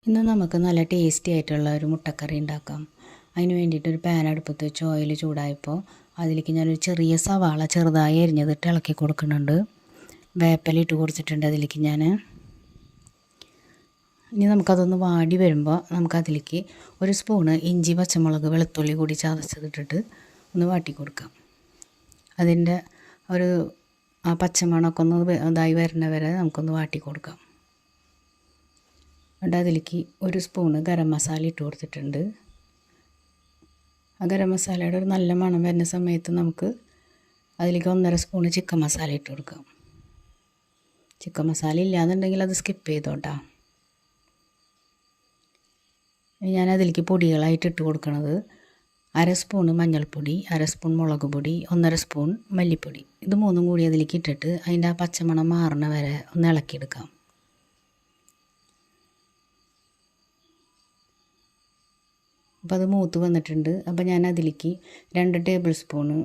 ഇന്ന് നമുക്ക് നല്ല ടേസ്റ്റി ആയിട്ടുള്ള ഒരു മുട്ടക്കറി ഉണ്ടാക്കാം. അതിന് വേണ്ടിയിട്ട് ഒരു പാൻ അടുപ്പത്ത് വെച്ച് ഓയിൽ ചൂടായപ്പോൾ അതിലേക്ക് ഞാനൊരു ചെറിയ സവാള ചെറുതായി അരിഞ്ഞതിട്ട് ഇളക്കി കൊടുക്കുന്നുണ്ട്. വേപ്പില ഇട്ട് കൊടുത്തിട്ടുണ്ട് അതിലേക്ക് ഞാൻ. ഇനി നമുക്കതൊന്ന് വാടി വരുമ്പോൾ നമുക്കതിലേക്ക് ഒരു സ്പൂണ് ഇഞ്ചി പച്ചമുളക് വെളുത്തുള്ളി കൂടി ചതച്ചതിട്ടിട്ട് ഒന്ന് വാട്ടി കൊടുക്കാം. അതിൻ്റെ ഒരു പച്ചമണമൊക്കെ ഒന്ന് ഇതായി വരുന്ന വരെ നമുക്കൊന്ന് വാട്ടി കൊടുക്കാം. എന്നിട്ട് അതിലേക്ക് ഒരു സ്പൂണ് ഗരം മസാല ഇട്ട് കൊടുത്തിട്ടുണ്ട്. ആ ഗരം മസാലയുടെ ഒരു നല്ല മണം വരുന്ന സമയത്ത് നമുക്ക് അതിലേക്ക് 1.5 സ്പൂണ് ചിക്കൻ മസാല ഇട്ട് കൊടുക്കാം. ചിക്കൻ മസാല ഇല്ലാന്നുണ്ടെങ്കിൽ അത് സ്കിപ്പ് ചെയ്തോട്ടാ. ഞാൻ അതിലേക്ക് പൊടികളായിട്ട് ഇട്ട് കൊടുക്കുന്നത് 1/2 സ്പൂണ് മഞ്ഞൾപ്പൊടി, 1/2 സ്പൂൺ മുളക് പൊടി, 1.5 സ്പൂൺ മല്ലിപ്പൊടി. ഇത് മൂന്നും കൂടി അതിലേക്ക് ഇട്ടിട്ട് അതിൻ്റെ ആ പച്ചമണം മാറണ വരെ ഒന്ന് ഇളക്കിയെടുക്കാം. അപ്പോൾ അത് മൂത്ത് വന്നിട്ടുണ്ട്. അപ്പോൾ ഞാൻ അതിലേക്ക് 2 ടേബിൾ സ്പൂണ്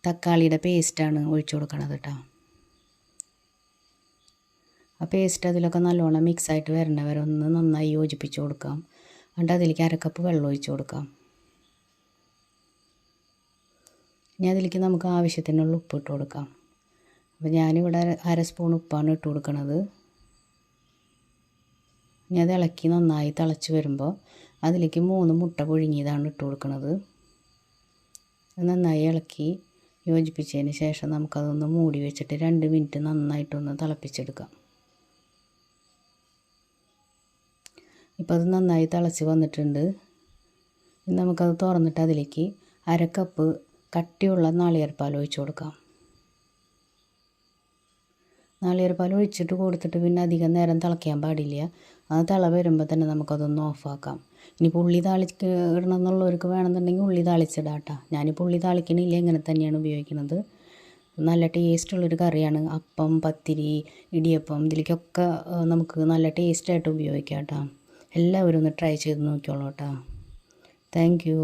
തക്കാളിയുടെ പേസ്റ്റാണ് ഒഴിച്ചു കൊടുക്കണത് കേട്ടോ. ആ പേസ്റ്റ് അതിലൊക്കെ നല്ലോണം മിക്സായിട്ട് വരണവരെ ഒന്ന് നന്നായി യോജിപ്പിച്ച് കൊടുക്കാം. എന്നിട്ട് അതിലേക്ക് 1/2 കപ്പ് വെള്ളം ഒഴിച്ച് കൊടുക്കാം. ഇനി അതിലേക്ക് നമുക്ക് ആവശ്യത്തിനുള്ള ഉപ്പ് ഇട്ട് കൊടുക്കാം. അപ്പോൾ ഞാനിവിടെ 1/2 സ്പൂൺ ഉപ്പാണ് ഇട്ട് കൊടുക്കുന്നത്. ഇനി അത് ഇളക്കി നന്നായി തിളച്ച് വരുമ്പോൾ അതിലേക്ക് 3 മുട്ട പുഴുങ്ങിയതാണ് ഇട്ട് കൊടുക്കുന്നത്. നന്നായി ഇളക്കി യോജിപ്പിച്ചതിന് ശേഷം നമുക്കതൊന്ന് മൂടി വെച്ചിട്ട് 2 മിനിറ്റ് നന്നായിട്ടൊന്ന് തിളപ്പിച്ചെടുക്കാം. ഇപ്പോൾ അത് നന്നായി തിളച്ച് വന്നിട്ടുണ്ട്. നമുക്കത് തുറന്നിട്ട് അതിലേക്ക് 1/2 കപ്പ് കട്ടിയുള്ള നാളികേരപ്പാൽ ഒഴിച്ച് കൊടുക്കാം. നാളികേരപ്പാൽ ഒഴിച്ചിട്ട് കൊടുത്തിട്ട് പിന്നെ അധികം നേരം തിളയ്ക്കാൻ പാടില്ല. അത് തിള വരുമ്പോൾ തന്നെ നമുക്കതൊന്ന് ഓഫാക്കാം. ഇനിയിപ്പോൾ ഉള്ളി ഇടണം എന്നുള്ളവർക്ക് വേണമെന്നുണ്ടെങ്കിൽ ഉള്ളി താളിച്ചിടാം കേട്ടോ. ഞാനിപ്പോൾ ഉള്ളി താളിക്കണില്ല, ഇങ്ങനെ തന്നെയാണ് ഉപയോഗിക്കുന്നത്. നല്ല ടേസ്റ്റുള്ളൊരു കറിയാണ്. അപ്പം, പത്തിരി, ഇടിയപ്പം ഇതിലേക്കൊക്കെ നമുക്ക് നല്ല ടേസ്റ്റായിട്ട് ഉപയോഗിക്കാം കേട്ടോ. എല്ലാവരും ഒന്ന് ട്രൈ ചെയ്ത് നോക്കിയോളൂ കേട്ടോ. Thank you.